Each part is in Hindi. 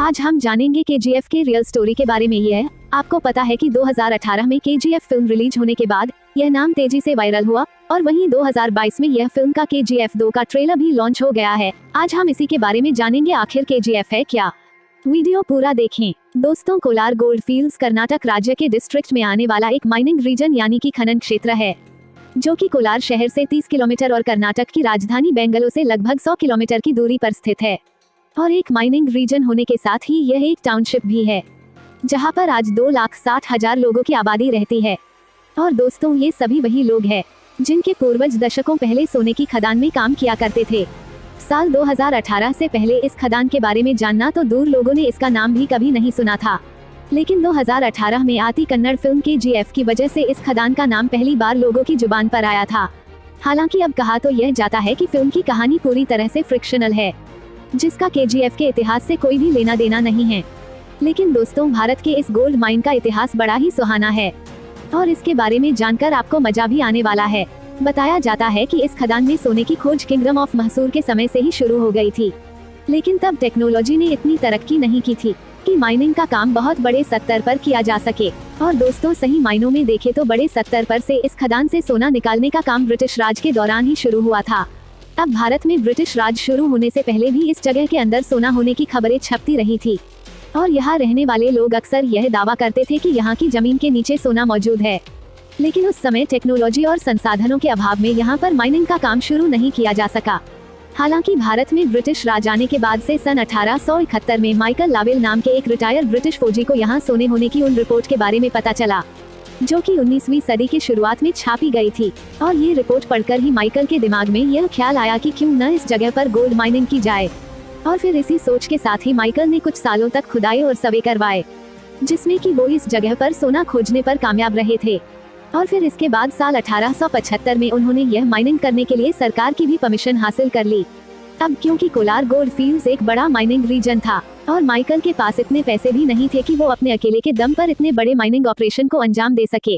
आज हम जानेंगे केजीएफ के रियल स्टोरी के बारे में। यह आपको पता है कि 2018 में केजीएफ फिल्म रिलीज होने के बाद यह नाम तेजी से वायरल हुआ और वहीं 2022 में यह फिल्म का केजीएफ 2 का ट्रेलर भी लॉन्च हो गया है। आज हम इसी के बारे में जानेंगे, आखिर केजीएफ है क्या। वीडियो पूरा देखें। दोस्तों, कोलार गोल्ड फील्ड्स कर्नाटक राज्य के डिस्ट्रिक्ट में आने वाला एक माइनिंग रीजन यानी कि खनन क्षेत्र है, जो कि कोलार शहर से 30 किलोमीटर और कर्नाटक की राजधानी बेंगलुरु से लगभग 100 किलोमीटर की दूरी पर स्थित है। और एक माइनिंग रीजन होने के साथ ही यह एक टाउनशिप भी है, जहां पर आज 2,60,000 लोगों की आबादी रहती है। और दोस्तों, ये सभी वही लोग हैं जिनके पूर्वज दशकों पहले सोने की खदान में काम किया करते थे। साल 2018 से पहले इस खदान के बारे में जानना तो दूर, लोगों ने इसका नाम भी कभी नहीं सुना था। लेकिन 2018 में आती कन्नड़ फिल्म केजीएफ की वजह से इस खदान का नाम पहली बार लोगों की जुबान पर आया था। हालांकि अब कहा तो यह जाता है कि फिल्म की कहानी पूरी तरह से फ्रिक्शनल है, जिसका केजीएफ के इतिहास से कोई भी लेना देना नहीं है। लेकिन दोस्तों, भारत के इस गोल्ड माइन का इतिहास बड़ा ही सुहाना है और इसके बारे में जानकर आपको मजा भी आने वाला है। बताया जाता है कि इस खदान में सोने की खोज किंगडम ऑफ मैसूर के समय से ही शुरू हो गई थी, लेकिन तब टेक्नोलॉजी ने इतनी तरक्की नहीं की थी कि माइनिंग का काम बहुत बड़े स्तर पर किया जा सके। और दोस्तों, सही मायनों में देखे तो बड़े स्तर पर से इस खदान से सोना निकालने का काम ब्रिटिश राज के दौरान ही शुरू हुआ था। अब भारत में ब्रिटिश राज शुरू होने से पहले भी इस जगह के अंदर सोना होने की खबरें छपती रही थी और यहाँ रहने वाले लोग अक्सर यह दावा करते थे कि यहाँ की जमीन के नीचे सोना मौजूद है। लेकिन उस समय टेक्नोलॉजी और संसाधनों के अभाव में यहाँ पर माइनिंग का काम शुरू नहीं किया जा सका। हालांकि भारत में ब्रिटिश राज आने के बाद से सन 1871 में माइकल लावेल नाम के एक रिटायर्ड ब्रिटिश फौजी को यहाँ सोने होने की उन रिपोर्ट के बारे में पता चला, जो कि 19वीं सदी की शुरुआत में छापी गई थी। और ये रिपोर्ट पढ़कर ही माइकल के दिमाग में यह ख्याल आया कि क्यों न इस जगह पर गोल्ड माइनिंग की जाए। और फिर इसी सोच के साथ ही माइकल ने कुछ सालों तक खुदाई और सर्वे करवाए, जिसमें कि वो इस जगह पर सोना खोजने पर कामयाब रहे थे। और फिर इसके बाद साल 1875 में उन्होंने यह माइनिंग करने के लिए सरकार की भी परमिशन हासिल कर ली। अब क्योंकि कोलार गोल्ड फील्ड्स एक बड़ा माइनिंग रीजन था और माइकल के पास इतने पैसे भी नहीं थे कि वो अपने अकेले के दम पर इतने बड़े माइनिंग ऑपरेशन को अंजाम दे सके,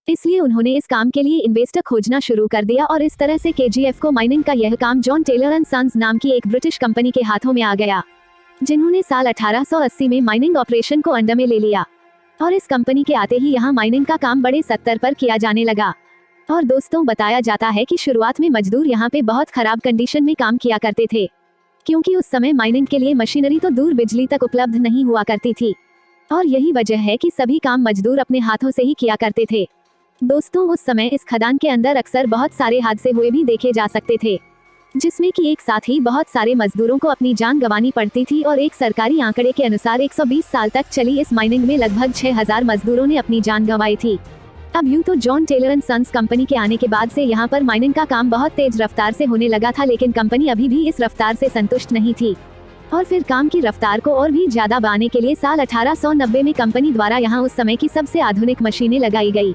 इसलिए उन्होंने इस काम के लिए इन्वेस्टर खोजना शुरू कर दिया। और इस तरह से केजीएफ को माइनिंग का यह काम जॉन टेलर एंड सन्स नाम की एक ब्रिटिश कंपनी के हाथों में आ गया, जिन्होंने साल 1880 में माइनिंग ऑपरेशन को अंडर में ले लिया। और इस कंपनी के आते ही यहाँ माइनिंग का काम बड़े स्तर पर किया जाने लगा। और दोस्तों, बताया जाता है कि शुरुआत में मजदूर यहाँ पे बहुत खराब कंडीशन में काम किया करते थे, क्योंकि उस समय माइनिंग के लिए मशीनरी तो दूर बिजली तक उपलब्ध नहीं हुआ करती थी। और यही वजह है कि सभी काम मजदूर अपने हाथों से ही किया करते थे। दोस्तों, उस समय इस खदान के अंदर अक्सर बहुत सारे हादसे हुए भी देखे जा सकते थे, जिसमें कि एक साथ ही बहुत सारे मजदूरों को अपनी जान गंवानी पड़ती थी। और एक सरकारी आंकड़े के अनुसार 120 साल तक चली इस माइनिंग में लगभग 6,000 मजदूरों ने अपनी जान गंवाई थी। अब यूं तो John Taylor and Sons company के आने के बाद से यहाँ पर माइनिंग का काम बहुत तेज रफ्तार से होने लगा था, लेकिन कंपनी अभी भी इस रफ्तार से संतुष्ट नहीं थी। और फिर काम की रफ्तार को और भी ज्यादा बढ़ाने के लिए साल 1890 में कंपनी द्वारा यहाँ उस समय की सबसे आधुनिक मशीनें लगाई गई।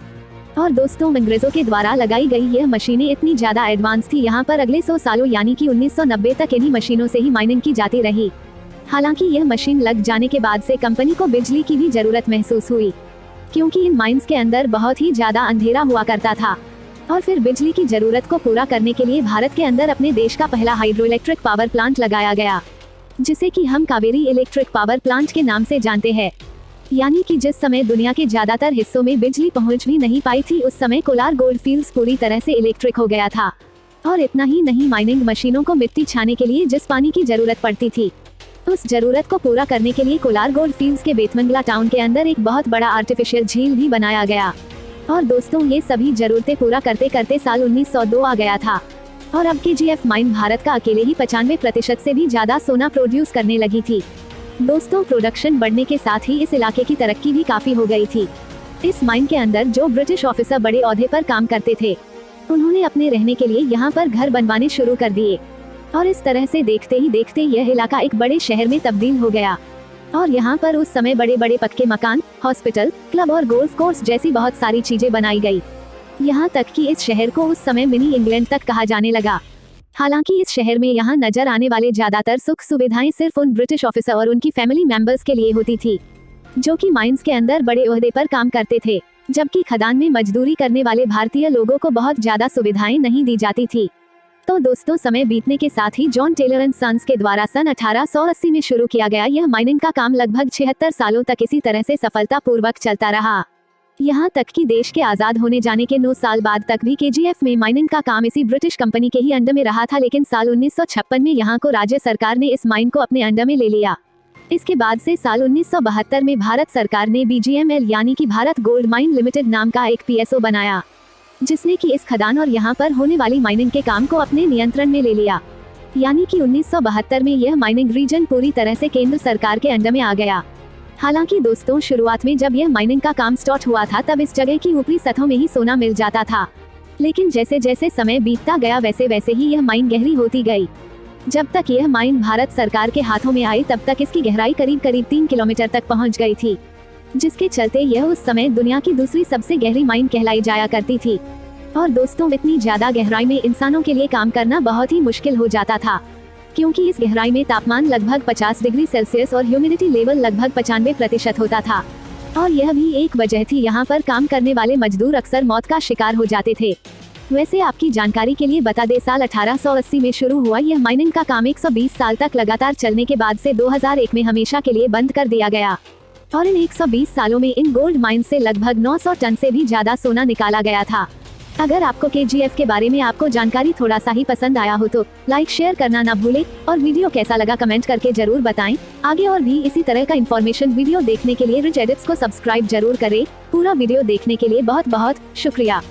और दोस्तों, अंग्रेजों के द्वारा लगाई गई यह मशीनें इतनी ज्यादा एडवांस थी, यहाँ पर अगले 100 सालों यानी कि 1990 तक इन्हीं मशीनों से ही माइनिंग की जाती रही। हालांकि यह मशीन लग जाने के बाद से कंपनी को बिजली की भी जरूरत महसूस हुई, क्योंकि इन माइंस के अंदर बहुत ही ज्यादा अंधेरा हुआ करता था। और फिर बिजली की जरूरत को पूरा करने के लिए भारत के अंदर अपने देश का पहला हाइड्रो इलेक्ट्रिक पावर प्लांट लगाया गया, जिसे कि हम कावेरी इलेक्ट्रिक पावर प्लांट के नाम से जानते हैं। यानी कि जिस समय दुनिया के ज्यादातर हिस्सों में बिजली पहुंच भी नहीं पाई थी, उस समय कोलार गोल्ड फील्ड्स पूरी तरह से इलेक्ट्रिक हो गया था। और इतना ही नहीं, माइनिंग मशीनों को मिट्टी छाने के लिए जिस पानी की जरूरत पड़ती थी, उस जरूरत को पूरा करने के लिए कोलार गोल्ड फील्ड्स के बेतमंगला टाउन के अंदर एक बहुत बड़ा आर्टिफिशियल झील भी बनाया गया। और दोस्तों, ये सभी जरूरतें पूरा करते करते साल 1902 आ गया था और अब केजीएफ माइन भारत का अकेले ही 95% से भी ज्यादा सोना प्रोड्यूस करने लगी थी। दोस्तों, प्रोडक्शन बढ़ने के साथ ही इस इलाके की तरक्की भी काफी हो गई थी। इस माइन के अंदर जो ब्रिटिश ऑफिसर बड़े ओहदे पर काम करते थे, उन्होंने अपने रहने के लिए यहाँ पर घर बनवाने शुरू कर दिए। और इस तरह से देखते ही देखते यह इलाका एक बड़े शहर में तब्दील हो गया। और यहाँ पर उस समय बड़े बड़े पक्के मकान, हॉस्पिटल, क्लब और गोल्फ कोर्स जैसी बहुत सारी चीजें बनाई गई। यहाँ तक कि इस शहर को उस समय मिनी इंग्लैंड तक कहा जाने लगा। हालांकि इस शहर में यहाँ नजर आने वाले ज्यादातर सुख सुविधाएं सिर्फ उन ब्रिटिश ऑफिसर और उनकी फैमिली मेंबर्स के लिए होती थी, जो कि माइंस के अंदर बड़े ओहदे पर काम करते थे, जबकि खदान में मजदूरी करने वाले भारतीय लोगों को बहुत ज्यादा सुविधाएं नहीं दी जाती थी। तो दोस्तों, समय बीतने के साथ ही जॉन टेलर एंड सन्स के द्वारा सन 1880 में शुरू किया गया यह माइनिंग का काम लगभग 76 सालों तक इसी तरह से सफलतापूर्वक चलता रहा। यहाँ तक कि देश के आजाद होने जाने के 9 साल बाद तक भी केजीएफ में माइनिंग का काम इसी ब्रिटिश कंपनी के ही अंडर में रहा था, लेकिन साल 1956 में यहाँ को राज्य सरकार ने इस माइन को अपने अंडर में ले लिया। इसके बाद से साल 1972 में भारत सरकार ने BGML यानी कि भारत गोल्ड माइन लिमिटेड नाम का एक PSO बनाया, जिसने कि इस खदान और यहाँ पर होने वाली माइनिंग के काम को अपने नियंत्रण में ले लिया। यानी कि 1972 में यह माइनिंग रीजन पूरी तरह से केंद्र सरकार के अंडर में आ गया। हालांकि दोस्तों, शुरुआत में जब यह माइनिंग का काम स्टार्ट हुआ था तब इस जगह की ऊपरी सतहों में ही सोना मिल जाता था, लेकिन जैसे जैसे समय बीतता गया वैसे वैसे ही यह माइन गहरी होती गई। जब तक यह माइन भारत सरकार के हाथों में आई तब तक इसकी गहराई करीब 3 किलोमीटर तक पहुंच गई थी, जिसके चलते यह उस समय दुनिया की दूसरी सबसे गहरी माइन कहलाई जाया करती थी। और दोस्तों, इतनी ज्यादा गहराई में इंसानों के लिए काम करना बहुत ही मुश्किल हो जाता था, क्योंकि इस गहराई में तापमान लगभग 50 डिग्री सेल्सियस और ह्यूमिडिटी लेवल लगभग 95% होता था। और यह भी एक वजह थी यहाँ पर काम करने वाले मजदूर अक्सर मौत का शिकार हो जाते थे। वैसे आपकी जानकारी के लिए बता दें, साल 1880 में शुरू हुआ यह माइनिंग का काम 120 साल तक लगातार चलने के बाद से 2001 में हमेशा के लिए बंद कर दिया गया। और इन 120 सालों में इन गोल्ड माइन से लगभग 900 टन से भी ज्यादा सोना निकाला गया था। अगर आपको केजीएफ के बारे में आपको जानकारी थोड़ा सा ही पसंद आया हो तो लाइक शेयर करना ना भूलें, और वीडियो कैसा लगा कमेंट करके जरूर बताएं। आगे और भी इसी तरह का इन्फॉर्मेशन वीडियो देखने के लिए रिच एडिट्स को सब्सक्राइब जरूर करें। पूरा वीडियो देखने के लिए बहुत बहुत शुक्रिया।